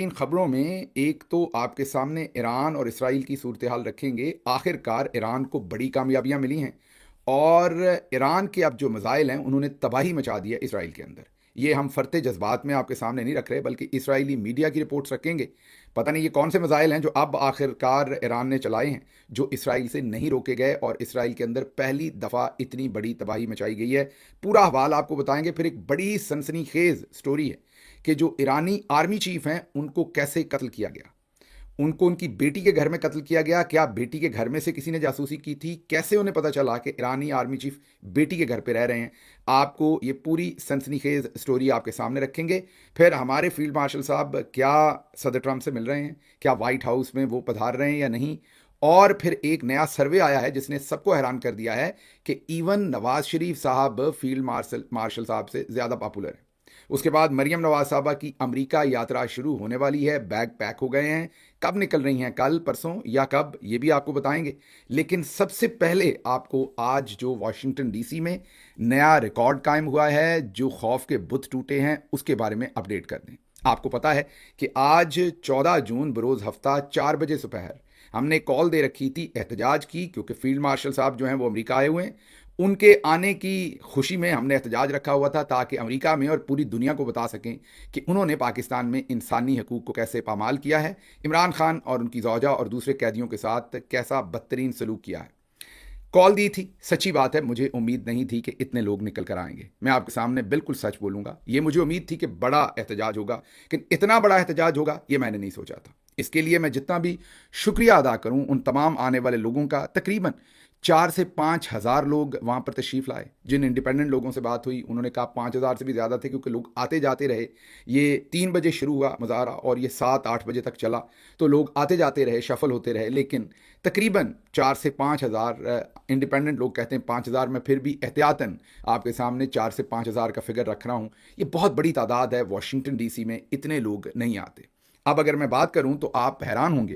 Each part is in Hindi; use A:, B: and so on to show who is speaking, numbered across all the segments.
A: इन खबरों में एक तो आपके सामने ईरान और इसराइल की सूरत हाल रखेंगे। आखिरकार ईरान को बड़ी कामयाबियां मिली हैं और ईरान के अब जो मिसाइल हैं उन्होंने तबाही मचा दी है इसराइल के अंदर। ये हम फरते जज्बात में आपके सामने नहीं रख रहे, बल्कि इसराइली मीडिया की रिपोर्ट्स रखेंगे। पता नहीं ये कौन से मिसाइल हैं जो अब आखिरकार ईरान ने चलाए हैं, जो इसराइल से नहीं रोके गए और इसराइल के अंदर पहली दफ़ा इतनी बड़ी तबाही मचाई गई है। पूरा हवाल आपको बताएंगे। फिर एक बड़ी सनसनीखेज स्टोरी है कि जो ईरानी आर्मी चीफ हैं उनको कैसे कत्ल किया गया, उनको उनकी बेटी के घर में कत्ल किया गया। क्या बेटी के घर में से किसी ने जासूसी की थी? कैसे उन्हें पता चला कि ईरानी आर्मी चीफ बेटी के घर पे रह रहे हैं? आपको ये पूरी सनसनीखेज स्टोरी आपके सामने रखेंगे। फिर हमारे फील्ड मार्शल साहब क्या सदर ट्रंप से मिल रहे हैं, क्या व्हाइट हाउस में वो पधार रहे हैं या नहीं। और फिर एक नया सर्वे आया है जिसने सबको हैरान कर दिया है कि इवन नवाज शरीफ साहब फील्ड मार्शल साहब से ज़्यादा पॉपुलर है। उसके बाद मरियम नवाज साहबा की अमेरिका यात्रा शुरू होने वाली है। बैग पैक हो गए हैं। कब निकल रही हैं, कल परसों या कब, ये भी आपको बताएंगे। लेकिन सबसे पहले आपको आज जो वाशिंगटन डीसी में नया रिकॉर्ड कायम हुआ है, जो खौफ के बुत टूटे हैं, उसके बारे में अपडेट कर दें। आपको पता है कि आज 14 जून बरोज़ हफ्ता 4 बजे दोपहर हमने कॉल दे रखी थी एहतजाज की, क्योंकि फील्ड मार्शल साहब जो हैं वो अमेरिका आए हुए हैं। उनके आने की खुशी में हमने एहतजाज रखा हुआ था ताकि अमेरिका में और पूरी दुनिया को बता सकें कि उन्होंने पाकिस्तान में इंसानी हकूक़ को कैसे पामाल किया है, इमरान खान और उनकी ज़ौजा और दूसरे कैदियों के साथ कैसा बदतरीन सलूक किया है। कॉल दी थी, सच्ची बात है, मुझे उम्मीद नहीं थी कि इतने लोग निकल कर आएंगे। मैं आपके सामने बिल्कुल सच बोलूँगा, ये मुझे उम्मीद थी कि बड़ा एहतजाज होगा, लेकिन इतना बड़ा एहतजाज होगा ये मैंने नहीं सोचा था। इसके लिए मैं जितना भी शुक्रिया अदा करूं उन तमाम आने वाले लोगों का। तकरीबन 4 से 5 हज़ार लोग वहाँ पर तशरीफ़ लाए। जिन इंडिपेंडेंट लोगों से बात हुई उन्होंने कहा 5 हज़ार से भी ज़्यादा थे, क्योंकि लोग आते जाते रहे। ये 3 बजे शुरू हुआ मुजाहरा और ये 7-8 बजे तक चला, तो लोग आते जाते रहे, शफल होते रहे। लेकिन तकरीबन 4 से 5 हज़ार, इंडिपेंडेंट लोग कहते हैं 5 हज़ार, में फिर भी एहतियातन आपके सामने 4 से 5 हज़ार का फिगर रख रहा हूँ। ये बहुत बड़ी तादाद है। वाशिंगटन डीसी में इतने लोग नहीं आते। अब अगर मैं बात करूं तो आप हैरान होंगे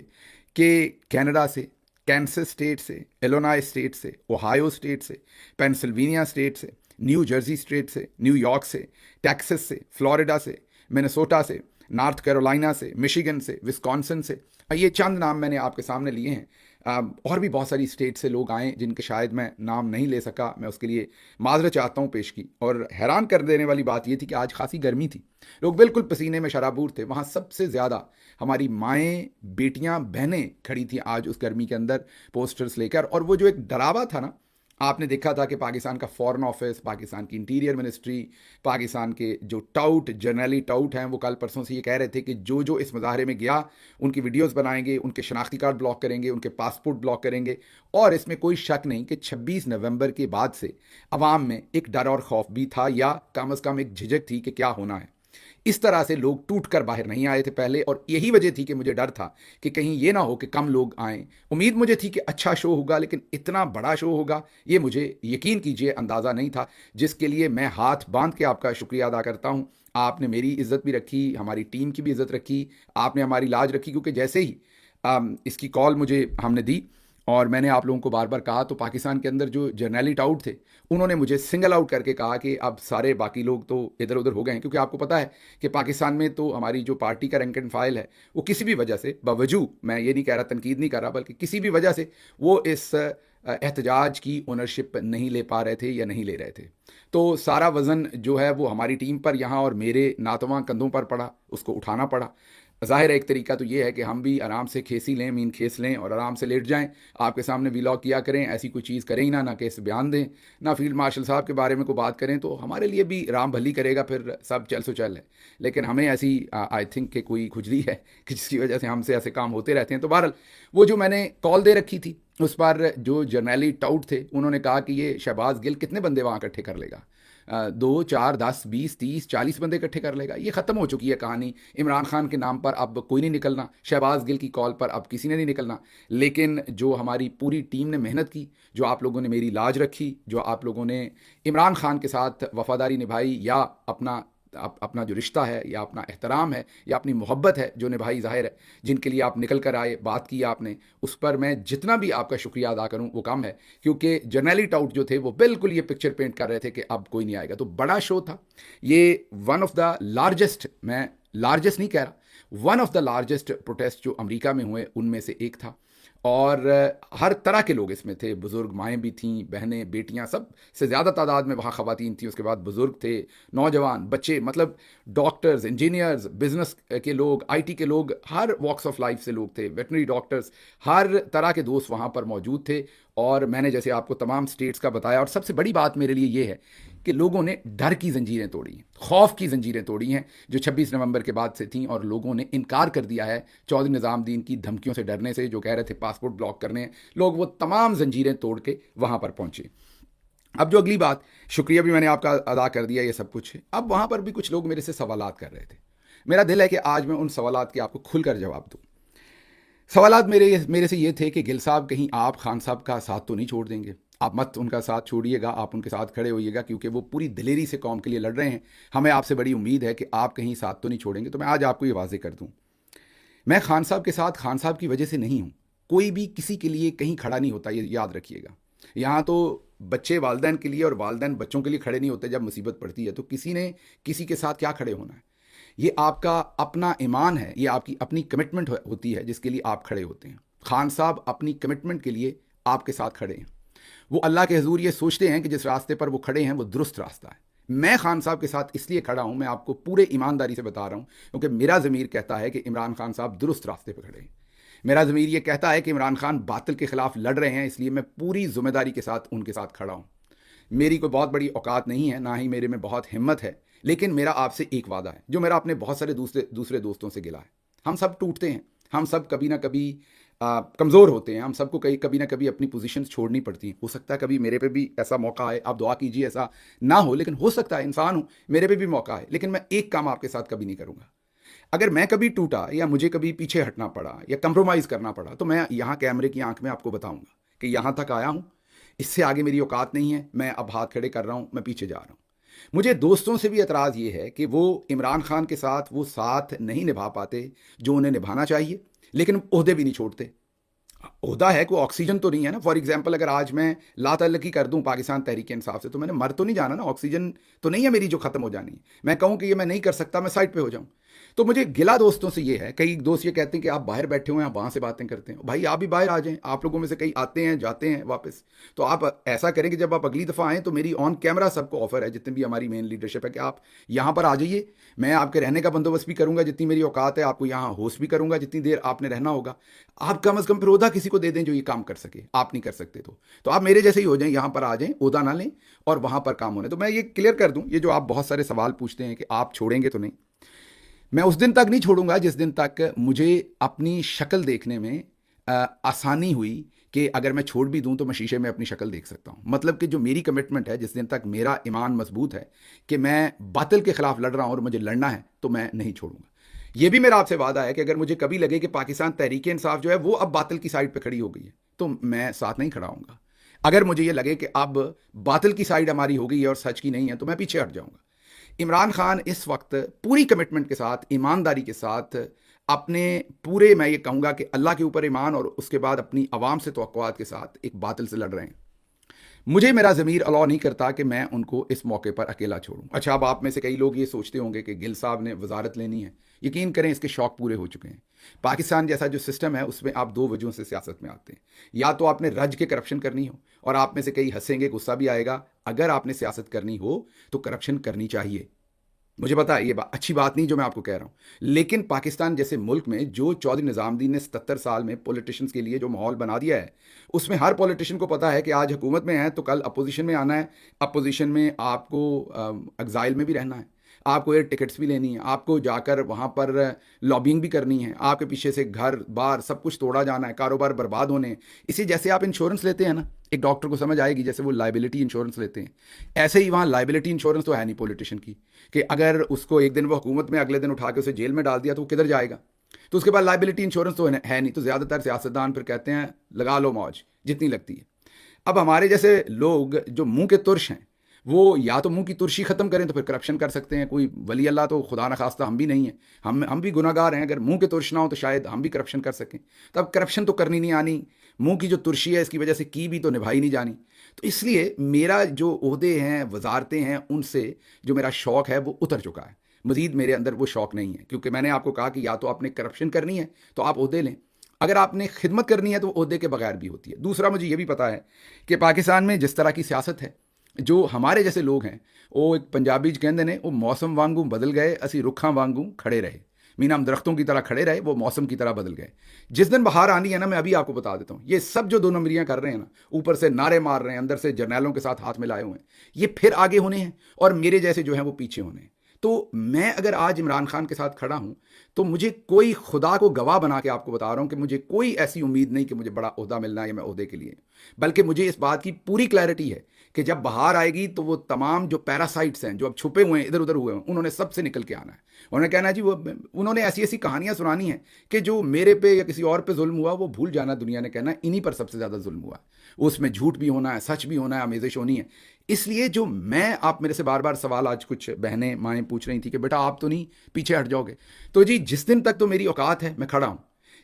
A: कि कनाडा से, कैंसस स्टेट से, इलिनॉय स्टेट से, ओहायो स्टेट से, पेंसिल्वेनिया स्टेट से, न्यू जर्सी स्टेट से, न्यूयॉर्क से, टेक्सास से, फ्लोरिडा से, मिनेसोटा से, नॉर्थ कैरोलिना से, मिशिगन से, विस्कॉन्सिन से, ये चंद नाम मैंने आपके सामने लिए हैं। और भी बहुत सारी स्टेट से लोग आए जिनके शायद मैं नाम नहीं ले सका, मैं उसके लिए माजरत चाहता हूँ पेश की। और हैरान कर देने वाली बात ये थी कि आज खासी गर्मी थी, लोग बिल्कुल पसीने में शराबूर थे। वहाँ सबसे ज़्यादा हमारी माएँ, बेटियाँ, बहनें खड़ी थी आज उस गर्मी के अंदर, पोस्टर्स लेकर। और वो जो एक डरावा था ना, आपने देखा था कि पाकिस्तान का फॉरेन ऑफिस, पाकिस्तान की इंटीरियर मिनिस्ट्री, पाकिस्तान के जो टाउट, जर्नली टाउट हैं, वो कल परसों से ये कह रहे थे कि जो जो इस मुजाहरे में गया उनकी वीडियोस बनाएंगे, उनके शनाख्ती कार्ड ब्लॉक करेंगे, उनके पासपोर्ट ब्लॉक करेंगे। और इसमें कोई शक नहीं कि 26 नवंबर के बाद से अवाम में एक डर और खौफ भी था, या कम अज़ कम एक झिझक थी कि क्या होना है। इस तरह से लोग टूट कर बाहर नहीं आए थे पहले, और यही वजह थी कि मुझे डर था कि कहीं ये ना हो कि कम लोग आएँ। उम्मीद मुझे थी कि अच्छा शो होगा, लेकिन इतना बड़ा शो होगा ये मुझे यकीन कीजिए अंदाज़ा नहीं था, जिसके लिए मैं हाथ बांध के आपका शुक्रिया अदा करता हूँ। आपने मेरी इज़्ज़त भी रखी, हमारी टीम की भी इज़्ज़त रखी, आपने हमारी लाज रखी। क्योंकि जैसे ही इसकी कॉल मुझे हमने दी और मैंने आप लोगों को बार बार कहा, तो पाकिस्तान के अंदर जो जर्नैली टाउट थे उन्होंने मुझे सिंगल आउट करके कहा कि अब सारे बाकी लोग तो इधर उधर हो गए हैं। क्योंकि आपको पता है कि पाकिस्तान में तो हमारी जो पार्टी का रैंक एंड फाइल है, वो किसी भी वजह से, बावजूद, मैं ये नहीं कह रहा, तनकीद नहीं कर रहा, बल्कि किसी भी वजह से वो इस एहतजाज की ओनरशिप नहीं ले पा रहे थे या नहीं ले रहे थे। तो सारा वज़न जो है वो हमारी टीम पर यहाँ और मेरे नातवां कंधों पर पड़ा, उसको उठाना पड़ा। ज़ाहिर है एक तरीका तो ये है कि हम भी आराम से खेसी लें, मीन खेस लें और आराम से लेट जाएं, आपके सामने वीलॉग किया करें, ऐसी कोई चीज़ करें ही ना केस बयान दें, ना फील्ड मार्शल साहब के बारे में कोई बात करें, तो हमारे लिए भी राम भली करेगा, फिर सब चल सो चल है। लेकिन हमें ऐसी आई थिंक कि कोई खुजली है कि जिसकी वजह से हमसे ऐसे काम होते रहते हैं। तो बहरहाल वो जो मैंने कॉल दे रखी थी उस पर जो जर्नैली टाउट थे उन्होंने कहा कि ये शहबाज गिल कितने बंदे वहाँ इकट्ठे कर लेगा, 2, 4, 10, 20, 30, 40 बंदे इकट्ठे कर लेगा। ये ख़त्म हो चुकी है कहानी। इमरान खान के नाम पर अब कोई नहीं निकलना, शहबाज गिल की कॉल पर अब किसी ने नहीं निकलना। लेकिन जो हमारी पूरी टीम ने मेहनत की, जो आप लोगों ने मेरी लाज रखी, जो आप लोगों ने इमरान खान के साथ वफादारी निभाई, या अपना जो रिश्ता है, या अपना एहतराम है, या अपनी मोहब्बत है जो निभाई, ज़ाहिर है, जिनके लिए आप निकल कर आए, बात की आपने, उस पर मैं जितना भी आपका शुक्रिया अदा करूं वो कम है। क्योंकि जर्नैली टाउट जो थे वो बिल्कुल ये पिक्चर पेंट कर रहे थे कि अब कोई नहीं आएगा। तो बड़ा शो था ये, वन ऑफ द लार्जेस्ट, मैं लार्जेस्ट नहीं कह रहा, one of the largest protest जो अमेरिका में हुए उनमें से एक था। और हर तरह के लोग इसमें थे, बुज़ुर्ग माएँ भी थीं, बहनें, बेटियां, सब से ज़्यादा तादाद में वहाँ ख़वातीन थी। उसके बाद बुज़ुर्ग थे, नौजवान, बच्चे, मतलब डॉक्टर्स, इंजीनियर्स, बिजनेस के लोग, आईटी के लोग, हर वॉक्स ऑफ लाइफ से लोग थे, वेटनरी डॉक्टर्स, हर तरह के दोस्त वहाँ पर मौजूद थे। और मैंने जैसे आपको तमाम स्टेट्स का बताया, और सबसे बड़ी बात मेरे लिए ये है कि लोगों ने डर की जंजीरें तोड़ी हैं, खौफ की जंजीरें तोड़ी हैं जो 26 नवंबर के बाद से थीं, और लोगों ने इनकार कर दिया है चौधरी निज़ामुद्दीन की धमकियों से डरने से, जो कह रहे थे पासपोर्ट ब्लॉक करने हैं। लोग वो तमाम जंजीरें तोड़ के वहाँ पर पहुँचे। अब जो अगली बात, शुक्रिया भी मैंने आपका अदा कर दिया, ये सब कुछ है। अब वहाँ पर भी कुछ लोग मेरे से सवालात कर रहे थे। मेरा दिल है कि आज मैं उन सवालात के आपको खुलकर जवाब दूँ। सवालात मेरे से ये थे कि गिल साहब, कहीं आप खान साहब का साथ तो नहीं छोड़ देंगे? आप मत उनका साथ छोड़िएगा, आप उनके साथ खड़े होइएगा, क्योंकि वो पूरी दिलेरी से कौम के लिए लड़ रहे हैं। हमें आपसे बड़ी उम्मीद है कि आप कहीं साथ तो नहीं छोड़ेंगे। तो मैं आज आपको ये वाज़ेह कर दूँ, मैं खान साहब के साथ खान साहब की वजह से नहीं हूँ। कोई भी किसी के लिए कहीं खड़ा नहीं होता, ये याद रखिएगा। यहाँ तो बच्चे वालिदैन के लिए और वालिदैन बच्चों के लिए खड़े नहीं होते जब मुसीबत पड़ती है। तो किसी ने किसी के साथ क्या खड़े होना है? ये आपका अपना ईमान है, ये आपकी अपनी कमिटमेंट होती है जिसके लिए आप खड़े होते हैं। खान साहब अपनी कमिटमेंट के लिए आपके साथ खड़े हैं। वो अल्लाह के हजूर ये सोचते हैं कि जिस रास्ते पर वो खड़े हैं वो दुरुस्त रास्ता है। मैं खान साहब के साथ इसलिए खड़ा हूं, मैं आपको पूरे ईमानदारी से बता रहा हूं, क्योंकि मेरा ज़मीर कहता है कि इमरान खान साहब दुरुस्त रास्ते पर खड़े हैं। मेरा ज़मीर ये कहता है कि इमरान खान बातिल के खिलाफ लड़ रहे हैं, इसलिए मैं पूरी जिम्मेदारी के साथ उनके साथ खड़ा हूँ। मेरी कोई बहुत बड़ी औकात नहीं है, ना ही मेरे में बहुत हिम्मत है, लेकिन मेरा आपसे एक वादा है जो मेरा अपने बहुत सारे दूसरे दोस्तों से गिला है। हम सब टूटते हैं, हम सब कभी ना कभी कमज़ोर होते हैं, हम सबको कभी ना कभी अपनी पोजीशंस छोड़नी पड़ती हैं। हो सकता है कभी मेरे पे भी ऐसा मौका आए, आप दुआ कीजिए ऐसा ना हो, लेकिन हो सकता है, इंसान हूँ, मेरे पे भी मौका है। लेकिन मैं एक काम आपके साथ कभी नहीं करूँगा। अगर मैं कभी टूटा या मुझे कभी पीछे हटना पड़ा या कंप्रोमाइज़ करना पड़ा, तो मैं यहाँ कैमरे की आंख में आपको बताऊँगा कि यहाँ तक आया हूँ, इससे आगे मेरी औकात नहीं है, मैं अब हाथ खड़े कर रहा हूँ, मैं पीछे जा रहा हूँ। मुझे दोस्तों से भी एतराज़ ये है कि वो इमरान खान के साथ वो साथ नहीं निभा पाते जो उन्हें निभाना चाहिए, लेकिन ओहदे भी नहीं छोड़ते। ओहदा है, कोई ऑक्सीजन तो नहीं है ना। फॉर एग्जाम्पल, अगर आज मैं ला तल्लकी कर दूं पाकिस्तान तहरीक इंसाफ से, तो मैंने मर तो नहीं जाना ना, ऑक्सीजन तो नहीं है मेरी जो ख़त्म हो जानी है। मैं कहूँ कि ये मैं नहीं कर सकता, मैं साइड पे हो जाऊँ। तो मुझे गिला दोस्तों से ये है, कई दोस्त ये कहते हैं कि आप बाहर बैठे हुए हैं, आप वहाँ से बातें करते हैं। भाई आप भी बाहर आ जाएं, आप लोगों में से कई आते हैं जाते हैं वापस। तो आप ऐसा करें कि जब आप अगली दफ़ा आएँ तो मेरी ऑन कैमरा सबको ऑफर है, जितनी भी हमारी मेन लीडरशिप है, कि आप यहाँ पर आ जाइए। मैं आपके रहने का बंदोबस्त भी करूँगा, जितनी मेरी औकात है, आपको यहाँ होस्ट भी करूँगा जितनी देर आपने रहना होगा। आप कम अज़ कम फिर ओहदा किसी को दे दें जो ये काम कर सके, आप नहीं कर सकते तो आप मेरे जैसे ही हो जाएं, यहाँ पर आ जाएं, ओहदा ना लें और वहाँ पर काम होने। तो मैं ये क्लियर कर दूँ, ये जो आप बहुत सारे सवाल पूछते हैं कि आप छोड़ेंगे तो नहीं, मैं उस दिन तक नहीं छोड़ूंगा जिस दिन तक मुझे अपनी शक्ल देखने में आसानी हुई कि अगर मैं छोड़ भी दूं तो मैं शीशे में अपनी शक्ल देख सकता हूं। मतलब कि जो मेरी कमिटमेंट है, जिस दिन तक मेरा ईमान मजबूत है कि मैं बातिल के खिलाफ लड़ रहा हूं और मुझे लड़ना है, तो मैं नहीं छोड़ूंगा। यह भी मेरा आपसे वादा है कि अगर मुझे कभी लगे कि पाकिस्तान तहरीक इंसाफ जो है वो अब बातिल की साइड पर खड़ी हो गई है, तो मैं साथ नहीं खड़ा हूंगा। अगर मुझे ये लगे कि अब बातिल की साइड हमारी हो गई है और सच की नहीं है, तो मैं पीछे हट जाऊंगा। इमरान खान इस वक्त पूरी कमिटमेंट के साथ, ईमानदारी के साथ, अपने पूरे, मैं ये कहूँगा कि अल्लाह के ऊपर ईमान और उसके बाद अपनी आवाम से तवक्कुआत के साथ एक बातिल से लड़ रहे हैं। मुझे मेरा ज़मीर अलाउ नहीं करता कि मैं उनको इस मौके पर अकेला छोड़ूं। अच्छा, अब आप में से कई लोग ये सोचते होंगे कि गिल साहब ने वजारत लेनी है। यकीन करें, इसके शौक पूरे हो चुके हैं। पाकिस्तान जैसा जो सिस्टम है उसमें आप दो वजहों से सियासत में आते हैं। या तो आपने रज के करप्शन करनी हो, और आप में से कई हंसेंगे, गुस्सा भी आएगा। अगर आपने सियासत करनी हो तो करप्शन करनी चाहिए। मुझे पता है ये अच्छी बात नहीं जो मैं आपको कह रहा हूँ, लेकिन पाकिस्तान जैसे मुल्क में जो चौधरी निज़ामुद्दीन ने 77 साल में पॉलिटिशियंस के लिए जो माहौल बना दिया है, उसमें हर पॉलिटिशियन को पता है कि आज हुकूमत में है तो कल अपोजिशन में आना है, अपोजिशन में आपको एग्जाइल में भी रहना है, आपको एयर टिकट्स भी लेनी है, आपको जाकर वहाँ पर लॉबिंग भी करनी है, आपके पीछे से घर बार सब कुछ तोड़ा जाना है, कारोबार बर्बाद होने हैं। इसी जैसे आप इंश्योरेंस लेते हैं ना, एक डॉक्टर को समझ आएगी, जैसे वो लाइबिलिटी इंश्योरेंस लेते हैं, ऐसे ही वहाँ लाइबिलिटी इंश्योरेंस तो है नहीं पॉलिटिशियन की, कि अगर उसको एक दिन वो हुकूमत में, अगले दिन उठा के उसे जेल में डाल दिया तो वो किधर जाएगा। तो उसके बाद लाइबिलिटी इंश्योरेंस तो है नहीं। तो ज़्यादातर सियासतदान फिर कहते हैं लगा लो मौज जितनी लगती है। अब हमारे जैसे लोग जो मुंह के तुर्श हैं, वो या तो मुंह की तुर्शी ख़त्म करें तो फिर करप्शन कर सकते हैं। कोई वली अल्लाह तो खुदा न खास्ता हम भी नहीं हैं, हम भी गुनाहगार हैं। अगर मुंह के तुर्श ना हो तो शायद हम भी करप्शन कर सकें। तो अब करप्शन तो करनी नहीं आनी, मुंह की जो तुर्शी है इसकी वजह से की भी तो निभाई नहीं जानी। तो इसलिए मेरा जो ओहदे हैं, वजारतें हैं, उनसे जो मेरा शौक़ है वो उतर चुका है। मजीद मेरे अंदर वो शौक नहीं है, क्योंकि मैंने आपको कहा कि या तो आपने करप्शन करनी है तो आप ओहदे लें, अगर आपने खिदमत करनी है तो ओहदे के बगैर भी होती है। दूसरा, मुझे ये भी पता है कि पाकिस्तान में जिस तरह की सियासत है, जो हमारे जैसे लोग हैं, वो एक पंजाबी कहते ने, वो मौसम वांगू बदल गए, असी रुखा वांगू खड़े रहे। मीना हम दरख्तों की तरह खड़े रहे, वो मौसम की तरह बदल गए। जिस दिन बाहर आनी है ना, मैं अभी आपको बता देता हूँ, ये सब जो 2 नंबरियाँ कर रहे हैं ना, ऊपर से नारे मार रहे हैं, अंदर से जर्नैलों के साथ हाथ मिलाए हुए हैं, ये फिर आगे होने हैं और मेरे जैसे जो हैं वो पीछे होने हैं। तो मैं अगर आज इमरान खान के साथ खड़ा हूं, तो मुझे कोई, खुदा को गवाह बना के आपको बता रहा हूं कि मुझे कोई ऐसी उम्मीद नहीं कि मुझे बड़ा ओहदा मिलना है या मैं ओहदे के लिए, बल्कि मुझे इस बात की पूरी क्लैरिटी है कि जब बाहर आएगी तो वो तमाम जो पैरासाइट्स हैं, जो अब छुपे हुए हैं, इधर उधर हुए हैं, उन्होंने सबसे निकल के आना है। उन्होंने कहना है जी, वो उन्होंने ऐसी ऐसी कहानियां सुनानी है कि जो मेरे पे या किसी और पे जुल्म हुआ वो भूल जाना, दुनिया ने कहना इन्हीं पर सबसे ज़्यादा जुल्म हुआ। उसमें झूठ भी होना है, सच भी होना है, आमेजिश होनी है। इसलिए जो मैं, आप मेरे से बार बार सवाल, आज कुछ बहनें माएँ पूछ रही थी कि बेटा आप तो नहीं पीछे हट जाओगे, तो जी जिस दिन तक तो मेरी औकात है मैं खड़ा हूं।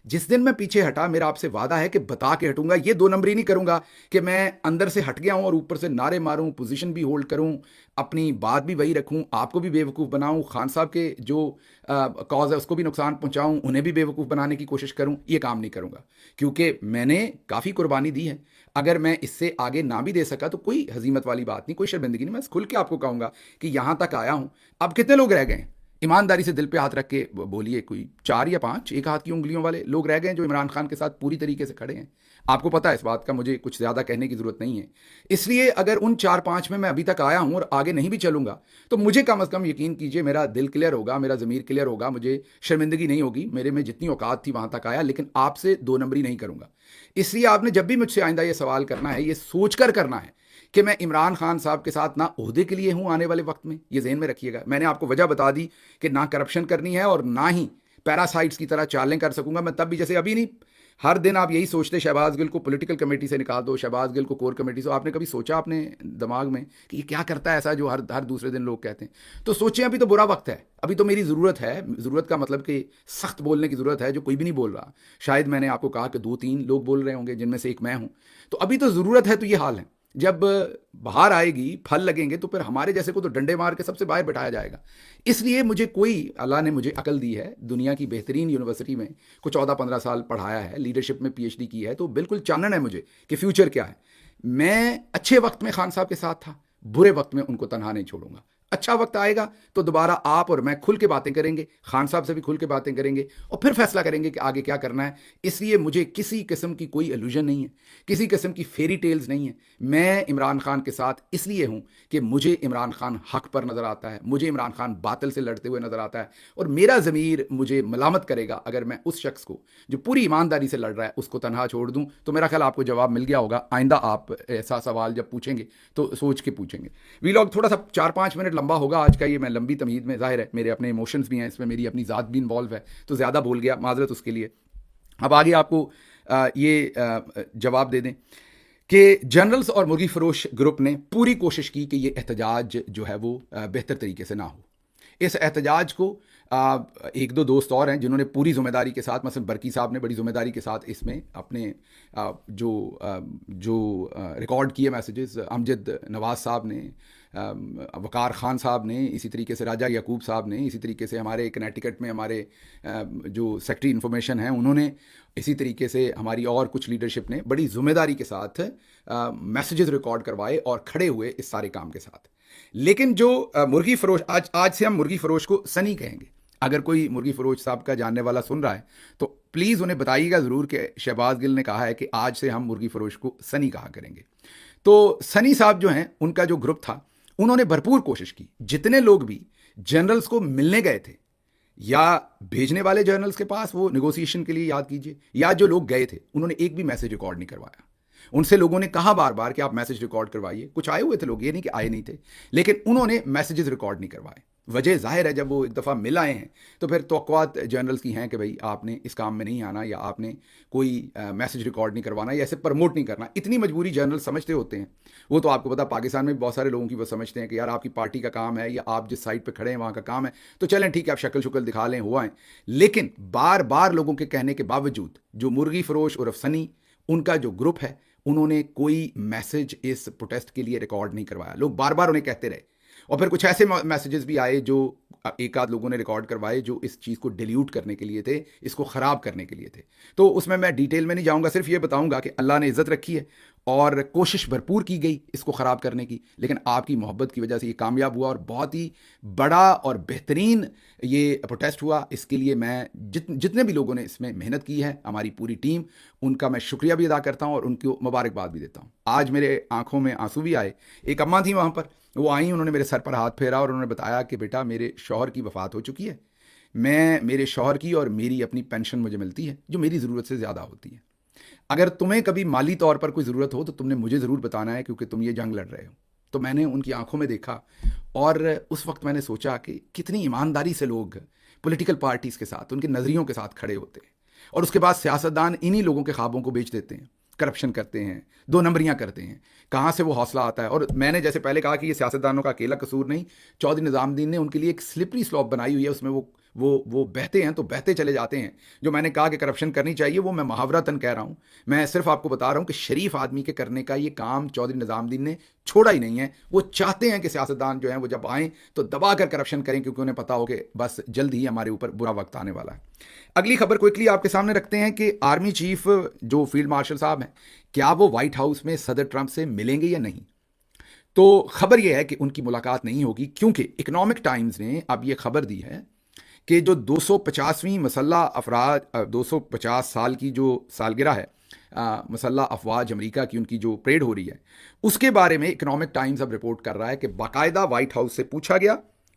A: जिस दिन मैं पीछे हटा, मेरा आपसे वादा है कि बता के हटूंगा। ये 2 नंबरी नहीं करूंगा कि मैं अंदर से हट गया हूं और ऊपर से नारे मारूं, पोजीशन भी होल्ड करूं, अपनी बात भी वही रखूं, आपको भी बेवकूफ़ बनाऊं, खान साहब के जो कॉज है उसको भी नुकसान पहुंचाऊं, उन्हें भी बेवकूफ़ बनाने की कोशिश करूं। ये काम नहीं करूंगा, क्योंकि मैंने काफ़ी कुर्बानी दी है। अगर मैं इससे आगे ना भी दे सका तो कोई हजीमत वाली बात नहीं, कोई शर्मिंदगी नहीं। मैं खुल के आपको कहूंगा कि यहां तक आया हूं। अब कितने लोग रह गए हैं, ईमानदारी से दिल पे हाथ रख के बोलिए, कोई 4 या 5 एक हाथ की उंगलियों वाले लोग रह गए हैं जो इमरान खान के साथ पूरी तरीके से खड़े हैं। आपको पता है इस बात का, मुझे कुछ ज़्यादा कहने की ज़रूरत नहीं है। इसलिए अगर उन 4-5 में मैं अभी तक आया हूं और आगे नहीं भी चलूंगा, तो मुझे कम अज़ कम यकीन कीजिए मेरा दिल क्लियर होगा, मेरा ज़मीर क्लियर होगा, मुझे शर्मिंदगी नहीं होगी। मेरे में जितनी औकात थी वहां तक आया, लेकिन आपसे 2 नंबरी नहीं करूंगा। इसलिए आपने जब भी मुझसे आइंदा ये सवाल करना है, ये सोच कर करना है कि मैं इमरान खान साहब के साथ ना ओहदे के लिए हूं आने वाले वक्त में। ये ज़हन में रखिएगा। मैंने आपको वजह बता दी कि ना करप्शन करनी है और ना ही पैरासाइट्स की तरह चालें कर सकूंगा मैं। तब भी, जैसे अभी नहीं, हर दिन आप यही सोचते शहबाज गिल को पॉलिटिकल कमेटी से निकाल दो, शहबाज गिल को कोर कमेटी से। आपने कभी सोचा अपने दिमाग में कि ये क्या करता है ऐसा जो हर हर दूसरे दिन लोग कहते हैं? तो सोचें, अभी तो बुरा वक्त है, अभी तो मेरी ज़रूरत है। ज़रूरत का मतलब कि सख्त बोलने की ज़रूरत है, जो कोई भी नहीं बोल रहा। शायद मैंने आपको कहा कि 2-3 लोग बोल रहे होंगे, जिनमें से एक मैं हूँ। तो अभी तो ज़रूरत है। तो ये हाल है। जब बाहर आएगी, फल लगेंगे, तो फिर हमारे जैसे को तो डंडे मार के सबसे बाहर बैठाया जाएगा। इसलिए मुझे कोई, अल्लाह ने मुझे अकल दी है, दुनिया की बेहतरीन यूनिवर्सिटी में कुछ 14-15 साल पढ़ाया है, लीडरशिप में PhD की है, तो बिल्कुल चानन है मुझे कि फ्यूचर क्या है। मैं अच्छे वक्त में खान साहब के साथ था, बुरे वक्त में उनको तनहा नहीं छोड़ूंगा। अच्छा वक्त आएगा तो दोबारा आप और मैं खुल के बातें करेंगे, खान साहब से भी खुल के बातें करेंगे और फिर फैसला करेंगे कि आगे क्या करना है। इसलिए मुझे किसी किस्म की कोई इल्यूजन नहीं है, किसी किस्म की फेरी टेल्स नहीं है। मैं इमरान खान के साथ इसलिए हूं कि मुझे इमरान खान हक पर नजर आता है, मुझे इमरान खान बातिल से लड़ते हुए नजर आता है, और मेरा ज़मीर मुझे मलामत करेगा अगर मैं उस शख्स को जो पूरी ईमानदारी से लड़ रहा है उसको तनहा छोड़ दूं। तो मेरा ख्याल आपको जवाब मिल गया होगा। आइंदा आप ऐसा सवाल जब पूछेंगे तो सोच के पूछेंगे। वीलॉग थोड़ा सा 4-5 मिनट लंबा होगा आज का। ये मैं लंबी तमहीद में, जाहिर है मेरे अपने इमोशंस भी हैं इसमें, मेरी अपनी ज़ात भी इन्वॉल्व है, तो ज़्यादा बोल गया, माजरत उसके लिए। अब आगे आपको जवाब दे दें कि जनरल्स और मुर्गी फरोश ग्रुप ने पूरी कोशिश की कि ये एहतजाज जो है वो बेहतर तरीके से ना हो। इस एहतजाज को एक दो दोस्त और हैं जिन्होंने पूरी जिम्मेदारी के साथ, मसलन बरकी साहब ने बड़ी जिम्मेदारी के साथ इसमें अपने जो रिकॉर्ड किए मैसेजेस, अमजद नवाज साहब ने, वकार ख़ान साहब ने, इसी तरीके से राजा याकूब साहब ने, इसी तरीके से हमारे कनेक्टिकट में हमारे जो सेक्रेटरी इन्फॉर्मेशन हैं उन्होंने, इसी तरीके से हमारी और कुछ लीडरशिप ने बड़ी जिम्मेदारी के साथ मैसेजेस रिकॉर्ड करवाए और खड़े हुए इस सारे काम के साथ। लेकिन जो मुर्गी फरोश, आज से हम मुर्गी फरोश को सनी कहेंगे। अगर कोई मुर्गी फरोश साहब का जानने वाला सुन रहा है तो प्लीज़ उन्हें बताइएगा ज़रूर कि शहबाज गिल ने कहा है कि आज से हम मुर्गी फरोश को सनी कहा करेंगे। तो सनी साहब जो हैं, उनका जो ग्रुप था, उन्होंने भरपूर कोशिश की। जितने लोग भी जनरल्स को मिलने गए थे या भेजने वाले जनरल्स के पास वो नेगोशिएशन के लिए, याद कीजिए, या जो लोग गए थे, उन्होंने एक भी मैसेज रिकॉर्ड नहीं करवाया। उनसे लोगों ने कहा बार बार कि आप मैसेज रिकॉर्ड करवाइए। कुछ आए हुए थे लोग, ये नहीं कि आए नहीं थे, लेकिन उन्होंने मैसेजेस रिकॉर्ड नहीं करवाए। वजह जाहिर है, जब वो एक दफ़ा मिल आए हैं तो फिर तवक्कुआत जनरल्स की हैं कि भाई आपने इस काम में नहीं आना, या आपने कोई मैसेज रिकॉर्ड नहीं करवाना, या ऐसे प्रमोट नहीं करना। इतनी मजबूरी जनरल समझते होते हैं। वो तो आपको पता, पाकिस्तान में बहुत सारे लोगों की वो समझते हैं कि यार आपकी पार्टी का काम है या आप जिस साइड पर खड़े हैं वहाँ का काम है, तो चलें ठीक है, आप शक्ल शुक्ल दिखा लें, हुआ है। लेकिन बार बार लोगों के कहने के बावजूद जो मुर्गी फरोश उर्फ सनी, उनका जो ग्रुप है, उन्होंने कोई मैसेज इस प्रोटेस्ट के लिए रिकॉर्ड नहीं करवाया। लोग बार बार उन्हें कहते रहे और फिर कुछ ऐसे मैसेजेस भी आए जो एक आध लोगों ने रिकॉर्ड करवाए जो इस चीज़ को डिल्यूट करने के लिए थे, इसको ख़राब करने के लिए थे। तो उसमें मैं डिटेल में नहीं जाऊंगा, सिर्फ ये बताऊंगा कि अल्लाह ने इज़्ज़त रखी है और कोशिश भरपूर की गई इसको ख़राब करने की, लेकिन आपकी मोहब्बत की वजह से ये कामयाब हुआ और बहुत ही बड़ा और बेहतरीन ये प्रोटेस्ट हुआ। इसके लिए मैं जितने भी लोगों ने इसमें मेहनत की है, हमारी पूरी टीम, उनका मैं शुक्रिया भी अदा करता हूँ और उनको मुबारकबाद भी देता हूँ। आज मेरे आंखों में आंसू भी आए। एक अम्मा थी वहाँ पर, वो आई, उन्होंने मेरे सर पर हाथ फेरा और उन्होंने बताया कि बेटा मेरे शौहर की वफ़ात हो चुकी है, मैं मेरे शौहर की और मेरी अपनी पेंशन मुझे मिलती है जो मेरी ज़रूरत से ज़्यादा होती है। अगर तुम्हें कभी माली तौर पर कोई ज़रूरत हो तो तुमने मुझे ज़रूर बताना है क्योंकि तुम ये जंग लड़ रहे हो। तो मैंने उनकी आंखों में देखा और उस वक्त मैंने सोचा कि कितनी ईमानदारी से लोग पॉलिटिकल पार्टीज़ के साथ, उनके नज़रियों के साथ खड़े होते हैं और उसके बाद सियासतदान इन्हीं लोगों के ख्वाबों को बेच देते हैं, करप्शन करते हैं, दो नंबरियां करते हैं। कहाँ से वो हौसला आता है? और मैंने जैसे पहले कहा कि ये सियासतदानों का अकेला कसूर नहीं, चौधरी निज़ामुद्दीन ने उनके लिए एक स्लिपरी स्लॉप बनाई हुई है, उसमें वो बहते हैं तो बहते चले जाते हैं। जो मैंने कहा कि करप्शन करनी चाहिए वो मैं मुहावरतन कह रहा हूँ, मैं सिर्फ आपको बता रहा हूँ कि शरीफ आदमी के करने का ये काम चौधरी निज़ामुद्दीन ने छोड़ा ही नहीं है। वो चाहते हैं कि सियासतदान जो हैं वो जब आएँ तो दबा कर करप्शन करें क्योंकि उन्हें पता हो कि बस जल्द ही हमारे ऊपर बुरा वक्त आने वाला है। अगली खबर क्विकली आपके सामने रखते हैं कि आर्मी चीफ जो फील्ड मार्शल साहब हैं, क्या वो व्हाइट हाउस में सदर ट्रंप से मिलेंगे या नहीं? तो खबर यह है कि उनकी मुलाकात नहीं होगी क्योंकि इकोनॉमिक टाइम्स ने अब यह खबर दी है कि जो 250वीं मसल्ला अफराज 250 साल की जो सालगिरह है मसल्ला अफवाज अमेरिका की, उनकी जो परेड हो रही है, उसके बारे में इकोनॉमिक टाइम्स अब रिपोर्ट कर रहा है कि बाकायदा व्हाइट हाउस से पूछा गया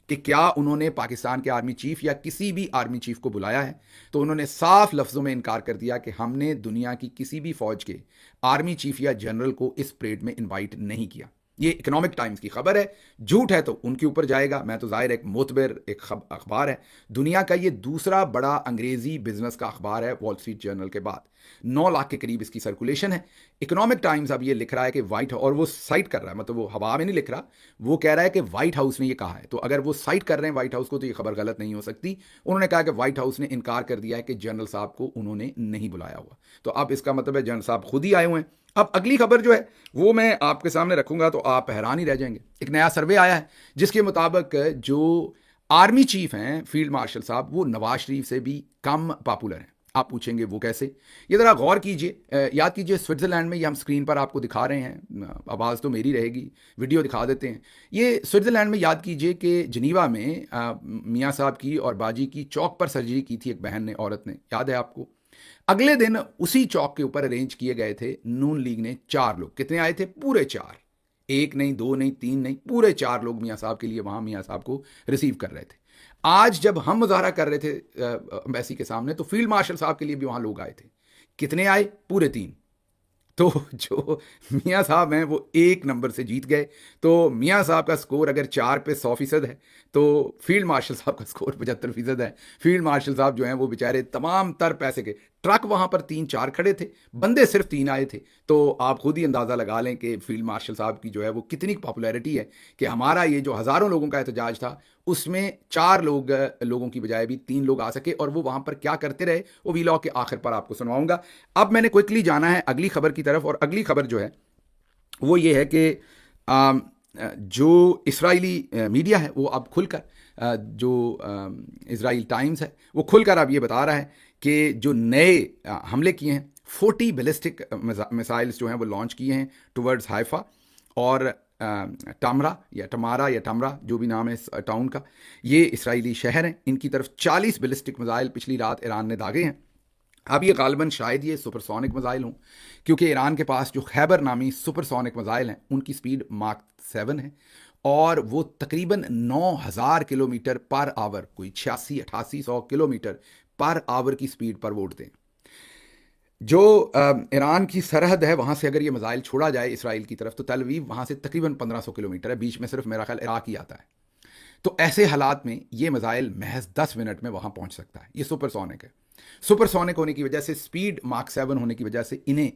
A: कि क्या उन्होंने पाकिस्तान के आर्मी चीफ या किसी भी आर्मी चीफ को बुलाया है, तो उन्होंने साफ लफ्ज़ों में इनकार कर दिया कि हमने दुनिया की किसी भी फौज के आर्मी चीफ या जनरल को इस परेड में इनवाइट नहीं किया। ये इकोनॉमिक टाइम्स की खबर है, झूठ है तो उनके ऊपर जाएगा। मैं तो जाहिर एक मोतबर एक अखबार है, दुनिया का ये दूसरा बड़ा अंग्रेजी बिजनेस का अखबार है वॉल स्ट्रीट जर्नल के बाद, 9 लाख के करीब इसकी सर्कुलेशन है। इकोनॉमिक टाइम्स अब ये लिख रहा है कि व्हाइट, और वो साइट कर रहा है, मतलब वो हवा में नहीं लिख रहा, वो कह रहा है कि व्हाइट हाउस ने ये कहा है। तो अगर वो साइट कर रहे हैं व्हाइट हाउस को तो ये खबर गलत नहीं हो सकती। उन्होंने कहा कि व्हाइट हाउस ने इनकार कर दिया है कि जनरल साहब को उन्होंने नहीं बुलाया हुआ। तो अब इसका मतलब है जनरल साहब खुद ही आए हुए हैं। अब अगली खबर जो है वो मैं आपके सामने रखूंगा तो आप हैरान ही रह जाएंगे। एक नया सर्वे आया है जिसके मुताबिक जो आर्मी चीफ हैं फील्ड मार्शल साहब, वो नवाज शरीफ से भी कम पॉपुलर हैं। आप पूछेंगे वो कैसे? ये ज़रा गौर कीजिए, याद कीजिए स्विट्ज़रलैंड में, ये हम स्क्रीन पर आपको दिखा रहे हैं, आवाज़ तो मेरी रहेगी, वीडियो दिखा देते हैं। ये स्विट्ज़रलैंड में याद कीजिए कि जनीवा में मियाँ साहब की और बाजी की चौक पर सर्जरी की थी एक बहन ने, औरत ने, याद है आपको? अगले दिन उसी चौक के ऊपर अरेंज किए गए थे, नून लीग ने 4 लोग, कितने आए थे? पूरे 4, एक नहीं, 2 नहीं, 3 नहीं, पूरे 4 लोग मियाँ साहब के लिए वहाँ मियाँ साहब को रिसीव कर रहे थे। आज जब हम मुजाहरा कर रहे थे एम्बेसी के सामने तो फील्ड मार्शल साहब के लिए भी वहाँ लोग आए थे। कितने आए? पूरे 3। तो जो मियाँ साहब हैं वो 1 नंबर से जीत गए। तो मियाँ साहब का स्कोर अगर 4 पे 100% है तो फील्ड मार्शल साहब का स्कोर 75% है। फील्ड मार्शल साहब जो हैं वो बेचारे तमाम तर पैसे के ट्रक वहाँ पर 3-4 खड़े थे, बंदे सिर्फ 3 आए थे। तो आप खुद ही अंदाज़ा लगा लें कि फील्ड मार्शल साहब की जो है वो कितनी पॉपुलैरिटी है कि हमारा ये जो हज़ारों लोगों का एहतजाज था उसमें 4 लोगों की बजाय भी 3 लोग आ सके और वो वहाँ पर क्या करते रहे वो वीलॉग के आखिर पर आपको सुनवाऊंगा। अब मैंने क्विकली जाना है अगली खबर की तरफ, और अगली खबर जो है वो ये है कि जो इस्राइली मीडिया है वो अब खुलकर, जो इजराइल टाइम्स है वो खुलकर अब ये बता रहा है कि जो नए हमले किए हैं, 40 बैलिस्टिक मिसाइल्स जो हैं वो लॉन्च किए हैं टुवर्ड्स हाइफा और टामरा या टमारा या टमरा, जो भी नाम है इस टाउन का, ये इस्राइली शहर हैं। इनकी तरफ 40 बैलिस्टिक मिसाइल पिछली रात ईरान ने दागे हैं। अब ये गालिबन शायद ये सुपरसोनिक मिसाइल हों, क्योंकि ईरान के पास जो खैबर नामी सुपरसोनिक मिसाइल हैं उनकी स्पीड माक 7 है और वो तकरीबन 9000 किलोमीटर पर आवर, कोई 86-8800 किलोमीटर पर आवर की स्पीड पर वो उड़ते हैं। जो ईरान की सरहद है वहाँ से अगर ये मिसाइल छोड़ा जाए इसराइल की तरफ तो तल अवीव वहाँ से तकरीबन 1500 किलोमीटर है, बीच में सिर्फ मेरा ख्याल इराक ही आता है। तो ऐसे हालात में ये मिसाइल महज 10 मिनट में वहाँ पहुँच सकता है। ये सुपरसोनिक है। सुपरसोनिक होने की वजह से, स्पीड मार्क 7 होने की वजह से इन्हें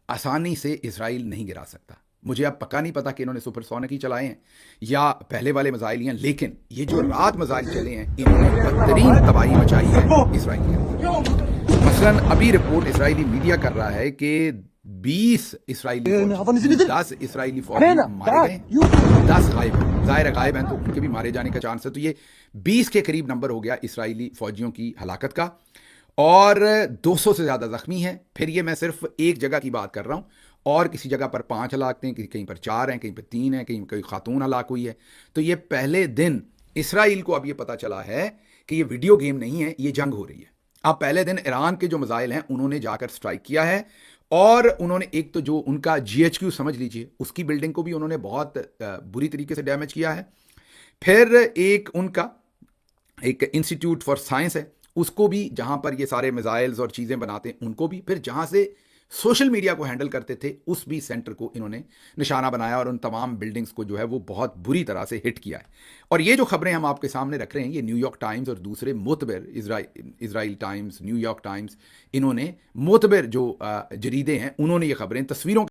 A: आसानी से इसराइल नहीं गिरा सकता। मुझे अब पक्का नहीं पता कि इन्होंने सुपरसोनिक ही चलाए हैं या पहले वाले मिसाइल हैं, लेकिन ये जो रात मिसाइल चले हैं इन्होंने बदतरीन तबाही मचाई है इसराइल के अंदर। मसलन अभी रिपोर्ट इसराइली मीडिया कर रहा है कि 20 इसराइली
B: havanızı
A: फौजी,
B: bildirin.
A: 10 इसराइली फौजी
B: Arena,
A: मारे
B: Dad,
A: गए,
B: you.
A: 10 गायब हैं। ज़ाहिर है गायब हैं तो उनके भी मारे जाने का चांस है। तो ये 20 के करीब नंबर हो गया इसराइली फौजियों की हलाकत का, और 200 से ज़्यादा ज़ख्मी हैं। फिर ये मैं सिर्फ एक जगह की बात कर रहा हूँ, और किसी जगह पर 5 हलाकतें, कहीं पर 4 हैं, कहीं पर 3 हैं, कहीं कोई खातून हलाक हुई है। तो ये पहले दिन इसराइल को अब ये पता चला है कि ये वीडियो गेम नहीं है, ये जंग हो रही है। अब पहले दिन ईरान के जो मिसाइल हैं उन्होंने जाकर स्ट्राइक किया है, और उन्होंने एक तो जो उनका GHQ समझ लीजिए, उसकी बिल्डिंग को भी उन्होंने बहुत बुरी तरीके से डैमेज किया है। फिर एक उनका एक इंस्टीट्यूट फॉर साइंस है, उसको भी, जहां पर ये सारे मिसाइल्स और चीज़ें बनाते हैं उनको भी, फिर जहां से सोशल मीडिया को हैंडल करते थे उस भी सेंटर को इन्होंने निशाना बनाया, और उन तमाम बिल्डिंग्स को जो है वो बहुत बुरी तरह से हिट किया है। और ये जो खबरें हम आपके सामने रख रहे हैं, ये न्यूयॉर्क टाइम्स और दूसरे मोतबर इसराइल टाइम्स, न्यूयॉर्क टाइम्स, इन्होंने मोतबर जो जरीदे हैं उन्होंने ये खबरें तस्वीरों